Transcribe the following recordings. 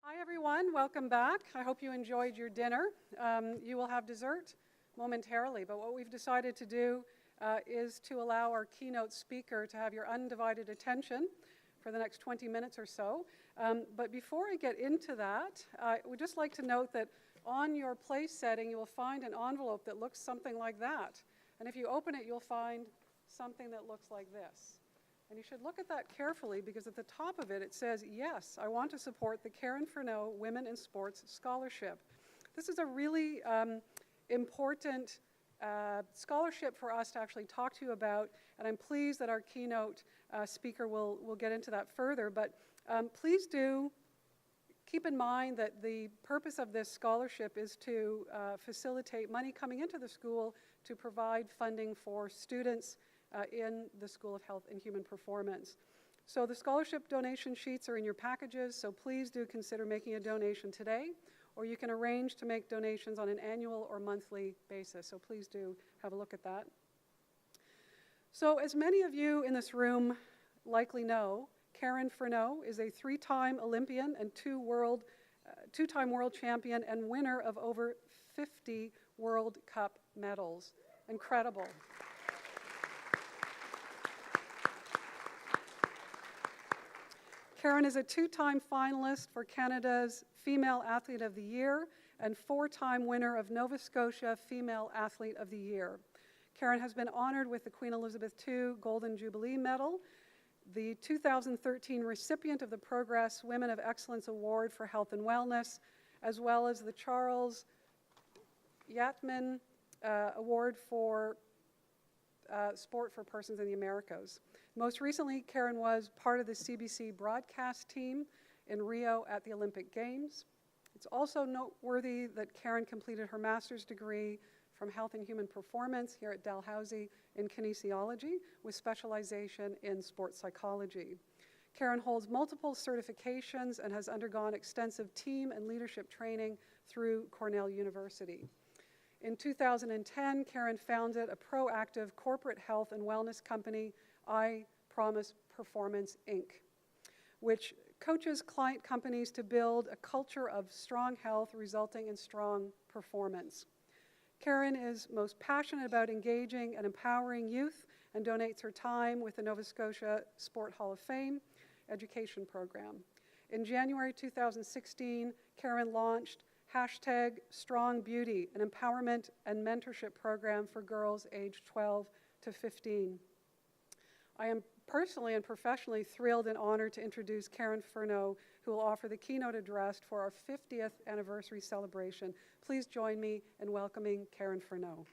Hi everyone, welcome back. I hope you enjoyed your dinner. You will have dessert momentarily, but what we've decided to do is to allow our keynote speaker to have your undivided attention for the next 20 minutes or so. But before I get into that, I would just like to note that on your place setting you will find an envelope that looks something like that. And if you open it, you'll find something that looks like this. And you should look at that carefully because at the top of it, it says, yes, I want to support the Karen Furneaux Women in Sports Scholarship. This is a really important scholarship for us to actually talk to you about, and I'm pleased that our keynote speaker will get into that further. But please do keep in mind that the purpose of this scholarship is to facilitate money coming into the school to provide funding for students in the School of Health and Human Performance. So the scholarship donation sheets are in your packages, so please do consider making a donation today, or you can arrange to make donations on an annual or monthly basis, so please do have a look at that. So as many of you in this room likely know, Karen Furneaux is a three-time Olympian and two-time world champion and winner of over 50 World Cup medals. Incredible. Karen is a two-time finalist for Canada's Female Athlete of the Year and four-time winner of Nova Scotia Female Athlete of the Year. Karen has been honored with the Queen Elizabeth II Golden Jubilee Medal, the 2013 recipient of the Progress Women of Excellence Award for Health and Wellness, as well as the Charles Yatman Award for Sport for Persons in the Americas. Most recently, Karen was part of the CBC broadcast team in Rio at the Olympic Games. It's also noteworthy that Karen completed her master's degree from Health and Human Performance here at Dalhousie in kinesiology with specialization in sports psychology. Karen holds multiple certifications and has undergone extensive team and leadership training through Cornell University. In 2010, Karen founded a proactive corporate health and wellness company, I Promise Performance, Inc., which coaches client companies to build a culture of strong health resulting in strong performance. Karen is most passionate about engaging and empowering youth and donates her time with the Nova Scotia Sport Hall of Fame education program. In January 2016, Karen launched #StrongBeauty, an empowerment and mentorship program for girls aged 12 to 15. I am personally and professionally thrilled and honored to introduce Karen Furneaux, who will offer the keynote address for our 50th anniversary celebration. Please join me in welcoming Karen Furneaux.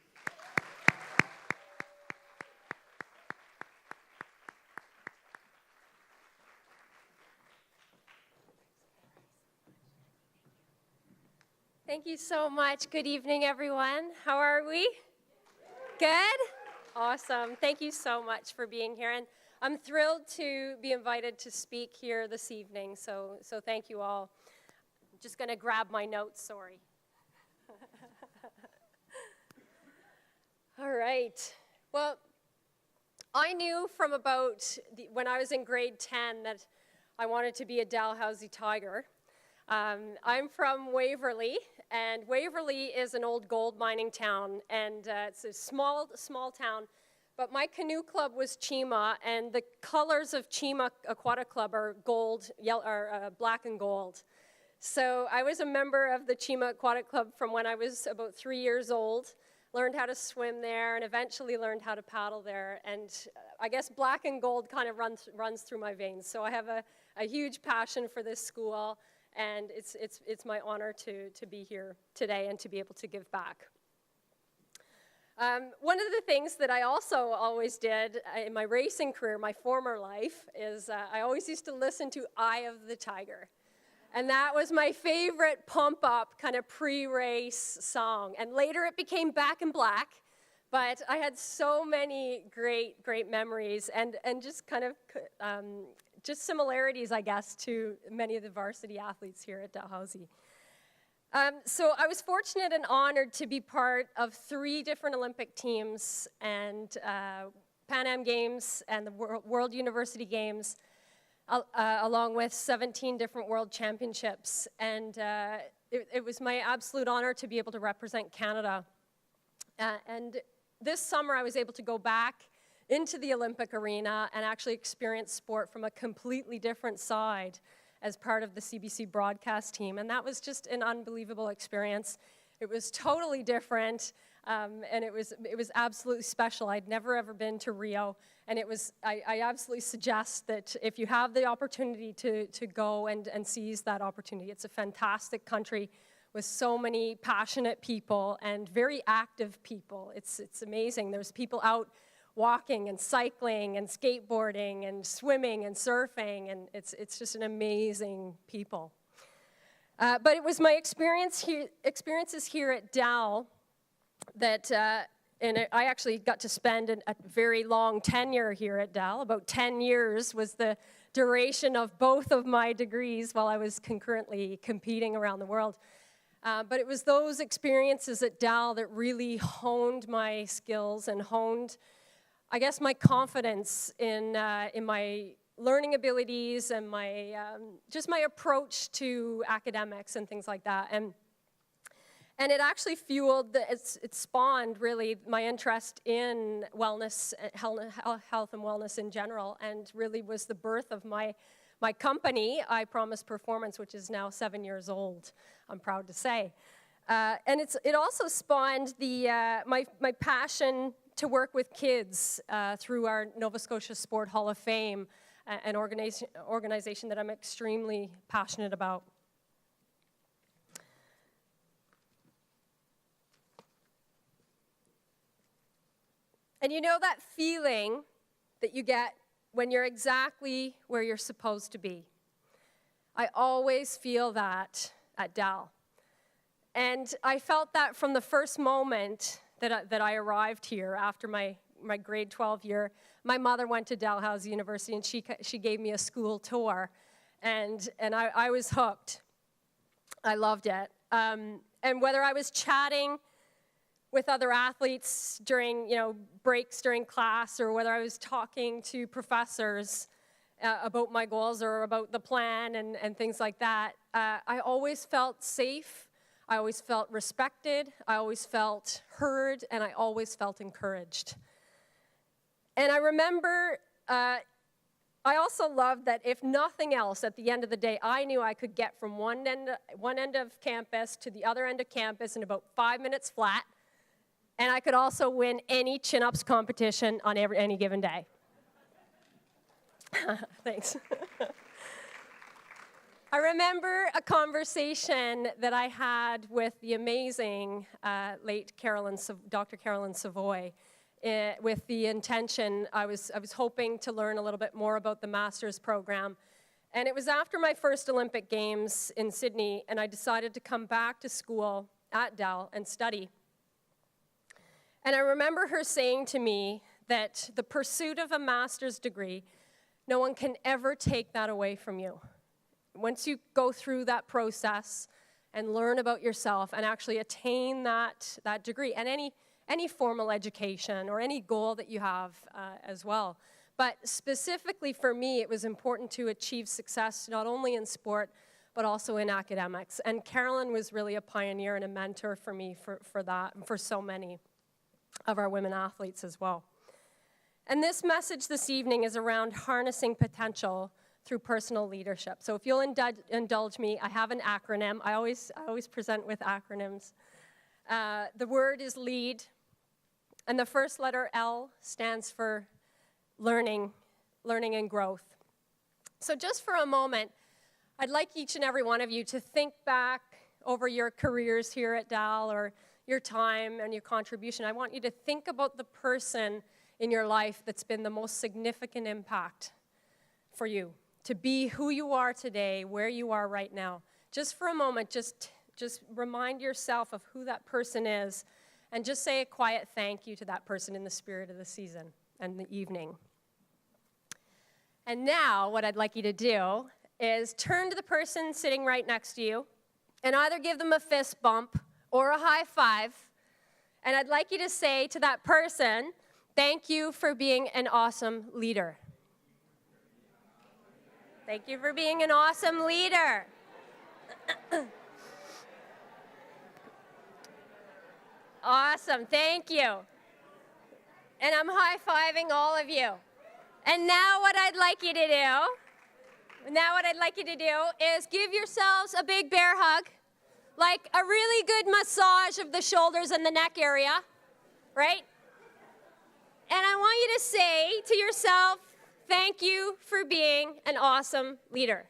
Thank you so much. Good evening, everyone. How are we? Good? Awesome. Thank you so much for being here. And I'm thrilled to be invited to speak here this evening, so thank you all. I'm just going to grab my notes, sorry. All right. Well, I knew from about when I was in grade 10 that I wanted to be a Dalhousie Tiger. I'm from Waverley, and Waverley is an old gold mining town, and it's a small town, but my canoe club was Chima, and the colors of Chima Aquatic Club are black and gold. So I was a member of the Chima Aquatic Club from when I was about 3 years old, learned how to swim there, and eventually learned how to paddle there, and I guess black and gold kind of runs through my veins, so I have a huge passion for this school. And it's my honor to be here today and to be able to give back. One of the things that I also always did in my racing career, my former life, is I always used to listen to Eye of the Tiger. And that was my favorite pump-up kind of pre-race song. And later it became Back in Black. But I had so many great memories and just kind of just similarities, I guess, to many of the varsity athletes here at Dalhousie. So I was fortunate and honored to be part of 3 different Olympic teams and Pan Am Games and the World University Games. along with 17 different world championships. And it was my absolute honor to be able to represent Canada. And this summer, I was able to go back into the Olympic arena and actually experience sport from a completely different side as part of the CBC broadcast team. And that was just an unbelievable experience. It was totally different, and it was absolutely special. I'd never, ever been to Rio, and I absolutely suggest that if you have the opportunity to go and seize that opportunity. It's a fantastic country with so many passionate people and very active people. It's amazing. There's people out walking and cycling and skateboarding and swimming and surfing, and it's just an amazing people. But it was my experiences here at Dal that, and I actually got to spend a very long tenure here at Dal. About 10 years was the duration of both of my degrees while I was concurrently competing around the world. But it was those experiences at Dal that really honed my skills and honed, I guess, my confidence in my learning abilities and my just my approach to academics and things like that. And it actually fueled, it spawned really my interest in wellness, health and wellness in general, and really was the birth of my company, I Promise Performance, which is now 7 years old, I'm proud to say. And it also spawned my passion to work with kids through our Nova Scotia Sport Hall of Fame, an organization that I'm extremely passionate about. And you know that feeling that you get when you're exactly where you're supposed to be? I always feel that at Dal. And I felt that from the first moment that I arrived here after my grade 12 year. My mother went to Dalhousie University, and she gave me a school tour, and I was hooked. I loved it. And whether I was chatting with other athletes during breaks during class, or whether I was talking to professors about my goals or about the plan and things like that, I always felt safe. I always felt respected, I always felt heard, and I always felt encouraged. And I remember, I also loved that if nothing else, at the end of the day, I knew I could get from one end of campus to the other end of campus in about 5 minutes flat, and I could also win any chin-ups competition on any given day. Thanks. I remember a conversation that I had with the amazing late Dr. Carolyn Savoy, with the intention, I was hoping to learn a little bit more about the master's program. And it was after my first Olympic Games in Sydney, and I decided to come back to school at Dal and study. And I remember her saying to me that the pursuit of a master's degree, no one can ever take that away from you. Once you go through that process and learn about yourself and actually attain that degree, and any formal education or any goal that you have as well. But specifically for me, it was important to achieve success not only in sport, but also in academics. And Carolyn was really a pioneer and a mentor for me for that, and for so many of our women athletes as well. And this message this evening is around harnessing potential through personal leadership. So if you'll indulge me, I have an acronym. I always present with acronyms. The word is LEAD, and the first letter L stands for learning and growth. So just for a moment, I'd like each and every one of you to think back over your careers here at Dal, or your time and your contribution. I want you to think about the person in your life that's been the most significant impact for you, to be who you are today, where you are right now. Just for a moment, just remind yourself of who that person is, and just say a quiet thank you to that person in the spirit of the season and the evening. And now, what I'd like you to do is turn to the person sitting right next to you and either give them a fist bump or a high five. And I'd like you to say to that person, thank you for being an awesome leader. Thank you for being an awesome leader. Awesome, thank you. And I'm high-fiving all of you. And now what I'd like you to do, is give yourselves a big bear hug, like a really good massage of the shoulders and the neck area, right? And I want you to say to yourself, thank you for being an awesome leader.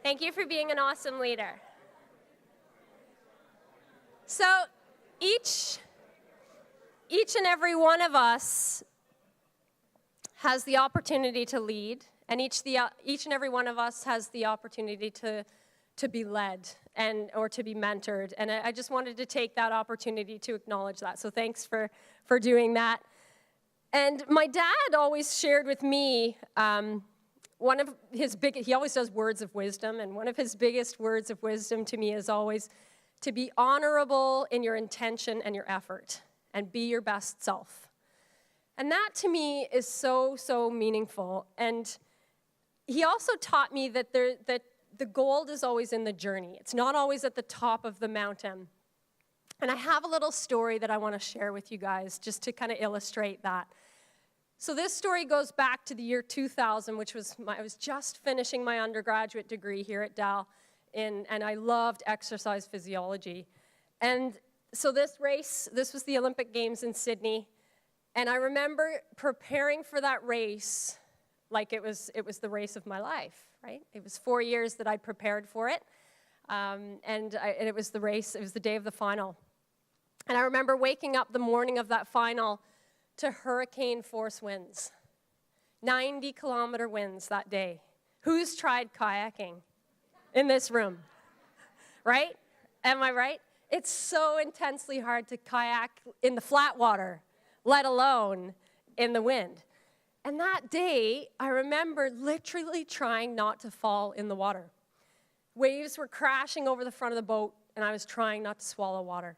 Thank you for being an awesome leader. So each and every one of us has the opportunity to lead, and each and every one of us has the opportunity to be led or to be mentored. And I just wanted to take that opportunity to acknowledge that. So thanks for doing that. And my dad always shared with me one of his he always does words of wisdom, and one of his biggest words of wisdom to me is always to be honorable in your intention and your effort, and be your best self. And that to me is so, so meaningful. And he also taught me that the gold is always in the journey. It's not always at the top of the mountain. And I have a little story that I want to share with you guys just to kind of illustrate that. So this story goes back to the year 2000, which was I was just finishing my undergraduate degree here at Dal, and I loved exercise physiology. And so this was the Olympic Games in Sydney, and I remember preparing for that race like it was the race of my life, right? It was 4 years that I'd prepared for it, and it was the race. It was the day of the final. And I remember waking up the morning of that final to hurricane force winds, 90-kilometer winds that day. Who's tried kayaking in this room? Right? Am I right? It's so intensely hard to kayak in the flat water, let alone in the wind. And that day, I remember literally trying not to fall in the water. Waves were crashing over the front of the boat, and I was trying not to swallow water.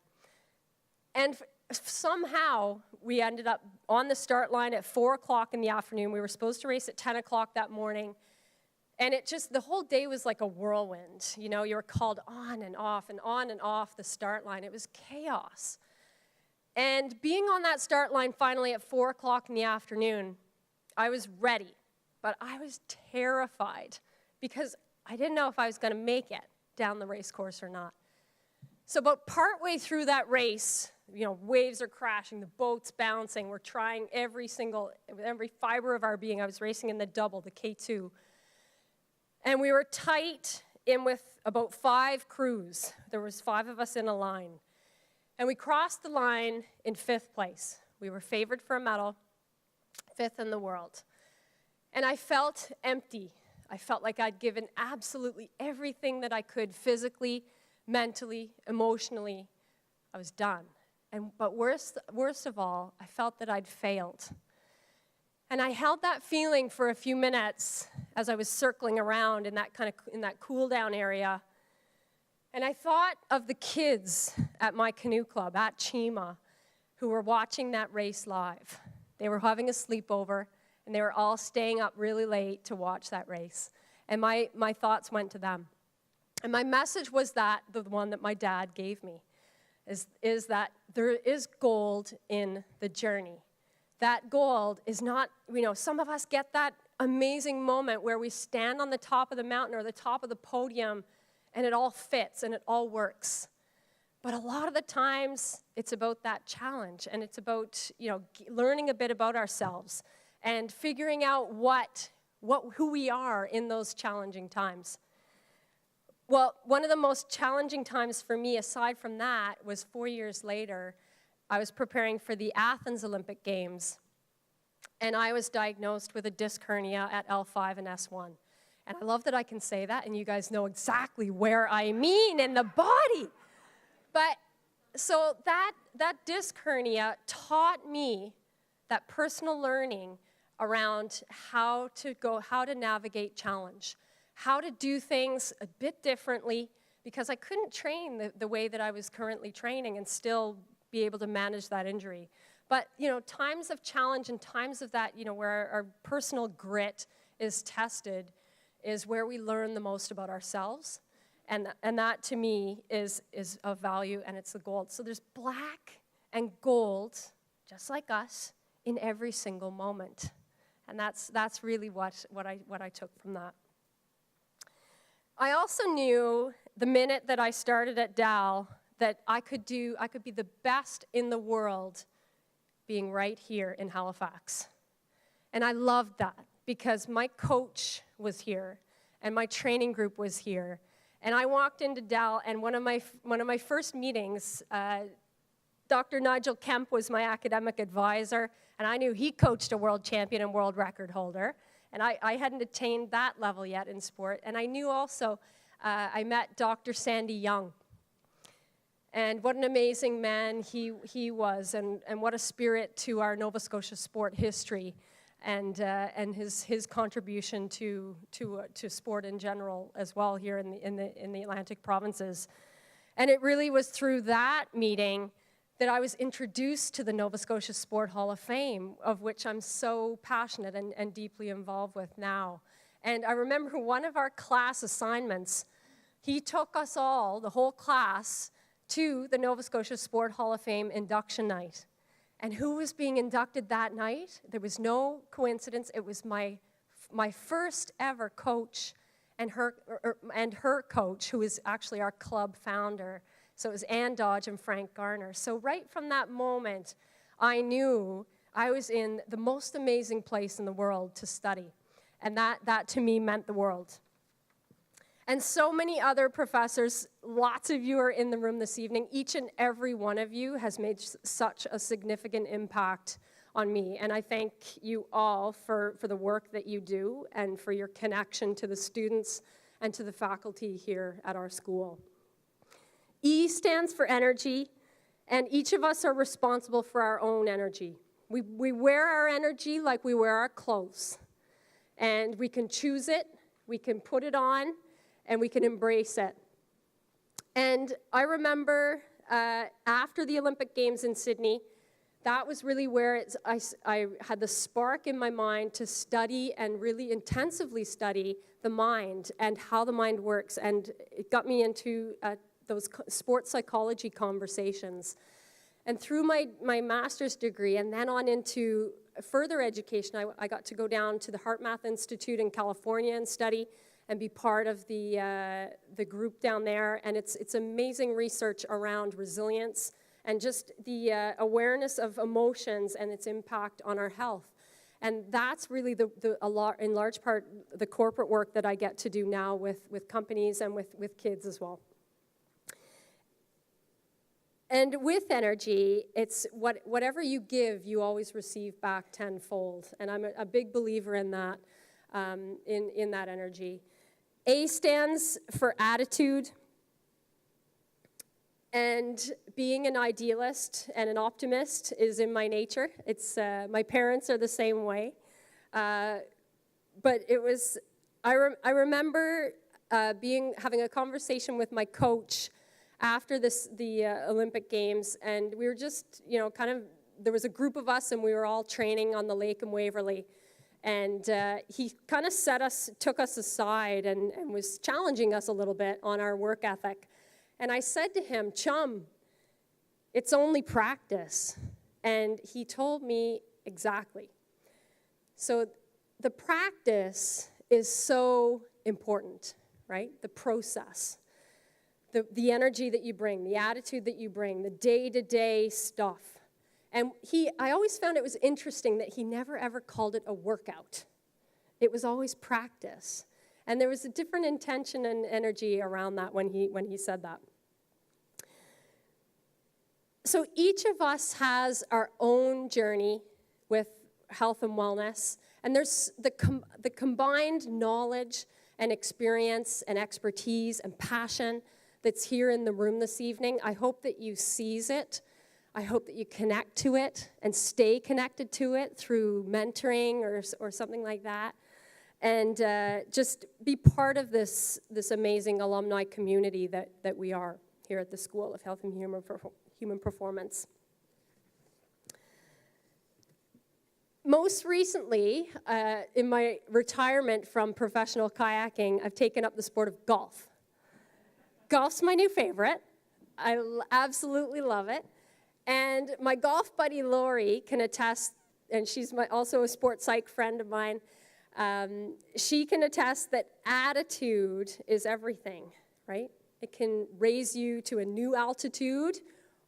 And somehow, we ended up on the start line at 4 o'clock in the afternoon. We were supposed to race at 10 o'clock that morning. And the whole day was like a whirlwind. You know, you were called on and off the start line. It was chaos. And being on that start line finally at 4 o'clock in the afternoon, I was ready, but I was terrified because I didn't know if I was going to make it down the race course or not. So about partway through that race, you know, waves are crashing, the boat's bouncing. We're trying every fiber of our being. I was racing in the double, the K2. And we were tight in with about 5 crews. There was 5 of us in a line. And we crossed the line in 5th place. We were favored for a medal, 5th in the world. And I felt empty. I felt like I'd given absolutely everything that I could physically, mentally, emotionally. I was done. But worst of all, I felt that I'd failed. And I held that feeling for a few minutes as I was circling around in that cool down area. And I thought of the kids at my canoe club at Chima who were watching that race live. They were having a sleepover, and they were all staying up really late to watch that race. And my thoughts went to them. And my message was the one that my dad gave me, is that there is gold in the journey. That gold is not, some of us get that amazing moment where we stand on the top of the mountain or the top of the podium and it all fits and it all works. But a lot of the times it's about that challenge, and it's about, learning a bit about ourselves and figuring out who we are in those challenging times. Well, one of the most challenging times for me, aside from that, was 4 years later. I was preparing for the Athens Olympic Games, and I was diagnosed with a disc hernia at L5 and S1. And I love that I can say that, and you guys know exactly where I mean in the body. But so that disc hernia taught me that personal learning around how to navigate challenge, how to do things a bit differently, because I couldn't train the way that I was currently training and still be able to manage that injury. But, times of challenge and times of that, where our personal grit is tested is where we learn the most about ourselves. And that, to me, is of value, and it's the gold. So there's black and gold, just like us, in every single moment. And that's really what I took from that. I also knew the minute that I started at Dal that I could be the best in the world being right here in Halifax. And I loved that because my coach was here and my training group was here. And I walked into Dal, and one of my first meetings, Dr. Nigel Kemp was my academic advisor, and I knew he coached a world champion and world record holder. And I hadn't attained that level yet in sport. And I knew also, I met Dr. Sandy Young. And what an amazing man he was, and what a spirit to our Nova Scotia sport history, and his contribution to sport in general as well here in the Atlantic provinces. And it really was through that meeting that I was introduced to the Nova Scotia Sport Hall of Fame, of which I'm so passionate and deeply involved with now. And I remember one of our class assignments, he took us all, the whole class, to the Nova Scotia Sport Hall of Fame induction night. And who was being inducted that night? There was no coincidence. It was my first ever coach and her coach, who is actually our club founder. So it was Ann Dodge and Frank Garner. So right from that moment, I knew I was in the most amazing place in the world to study. And that to me meant the world. And so many other professors, lots of you are in the room this evening. Each and every one of you has made such a significant impact on me. And I thank you all for the work that you do and for your connection to the students and to the faculty here at our school. E stands for energy, and each of us are responsible for our own energy. We wear our energy like we wear our clothes. And we can choose it, we can put it on, and we can embrace it. And I remember after the Olympic Games in Sydney, that was really where I had the spark in my mind to study and really intensively study the mind and how the mind works. And it got me into those sports psychology conversations. And through my master's degree and then on into further education, I got to go down to the HeartMath Institute in California and study and be part of the group down there. And it's amazing research around resilience and just the awareness of emotions and its impact on our health. And that's really in large part the corporate work that I get to do now with companies and with kids as well. And with energy, it's whatever you give, you always receive back tenfold. And I'm a big believer in that, in that energy. A stands for attitude. And being an idealist and an optimist is in my nature. It's my parents are the same way. But it was, I remember having a conversation with my coach after the Olympic Games, and we were just, there was a group of us, and we were all training on the lake in Waverly, and he kind of took us aside and was challenging us a little bit on our work ethic. And I said to him, "Chum, it's only practice." And he told me exactly. So the practice is so important, right? The process. The energy that you bring, the attitude that you bring, the day-to-day stuff. And I always found it was interesting that he never ever called it a workout. It was always practice. And there was a different intention and energy around that when he said that. So each of us has our own journey with health and wellness. And there's the combined knowledge and experience and expertise and passion that's here in the room this evening. I hope that you seize it. I hope that you connect to it and stay connected to it through mentoring or something like that. And just be part of this amazing alumni community that we are here at the School of Health and Human Performance. most recently, in my retirement from professional kayaking, I've taken up the sport of golf. Golf's my new favorite. I absolutely love it. And my golf buddy, Lori, can attest, and she's also a sports psych friend of mine, she can attest that attitude is everything, right? It can raise you to a new altitude,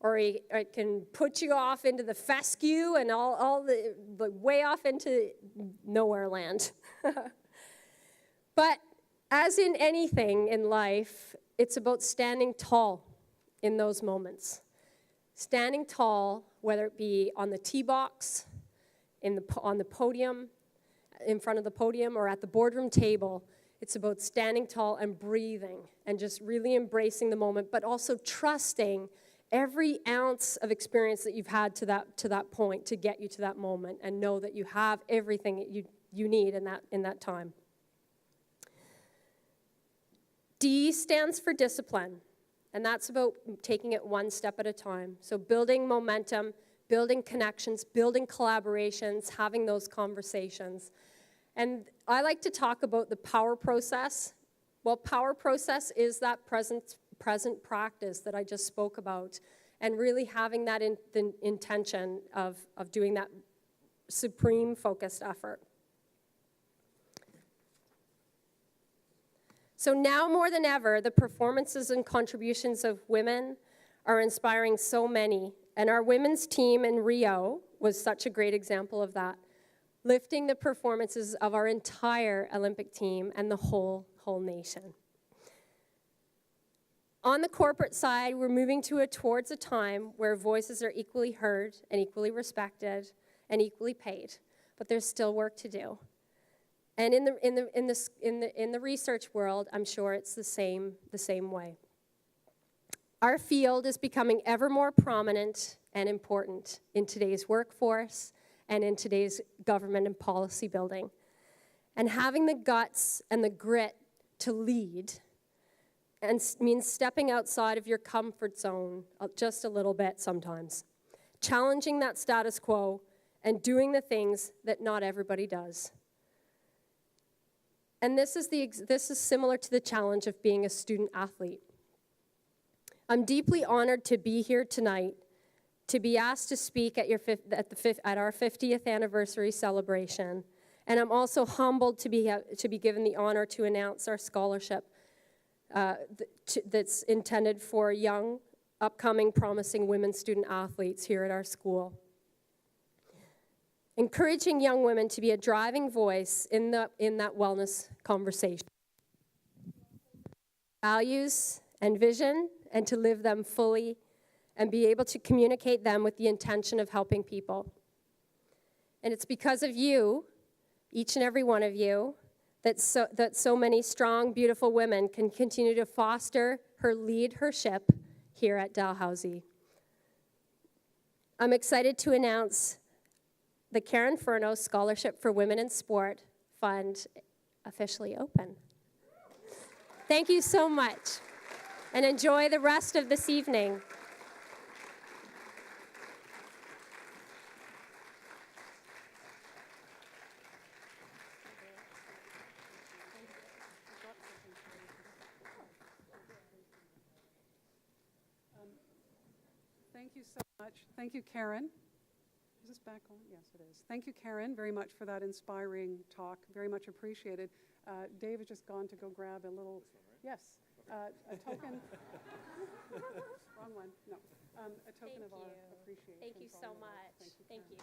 or it can put you off into the fescue and all the way off into nowhere land. But as in anything in life, it's about standing tall in those moments. Standing tall, whether it be on the tee box, on the podium, in front of the podium, or at the boardroom table. It's about standing tall and breathing and just really embracing the moment, but also trusting every ounce of experience that you've had to that point to get you to that moment, and know that you have everything that you need in that time. D stands for discipline, and that's about taking it one step at a time. So building momentum, building connections, building collaborations, having those conversations. And I like to talk about the power process. Well, power process is that present practice that I just spoke about, and really having that the intention of doing that supreme focused effort. So now more than ever, the performances and contributions of women are inspiring so many, and our women's team in Rio was such a great example of that, lifting the performances of our entire Olympic team and the whole nation. On the corporate side, we're moving towards a time where voices are equally heard and equally respected and equally paid, but there's still work to do. And in the research world, I'm sure it's the same way. Our field is becoming ever more prominent and important in today's workforce and in today's government and policy building. And having the guts and the grit to lead and means stepping outside of your comfort zone just a little bit sometimes, challenging that status quo and doing the things that not everybody does. And this is similar to the challenge of being a student athlete. I'm deeply honored to be here tonight, to be asked to speak at our 50th anniversary celebration. And I'm also humbled to be given the honor to announce our scholarship that's intended for young, upcoming, promising women student athletes here at our school. Encouraging young women to be a driving voice in that wellness conversation. Values and vision, and to live them fully and be able to communicate them with the intention of helping people. And it's because of you, each and every one of you, that so many strong, beautiful women can continue to foster her leadership here at Dalhousie. I'm excited to announce the Karen Furneaux Scholarship for Women in Sport Fund officially open. Thank you so much, and enjoy the rest of this evening. Thank you so much. Thank you, Karen. Is this back on? Yes, it is. Thank you, Karen, very much for that inspiring talk. Very much appreciated. Dave has just gone to go grab a little, yes, a token. Wrong one. No, a token of our appreciation. Thank you so much. Thank you.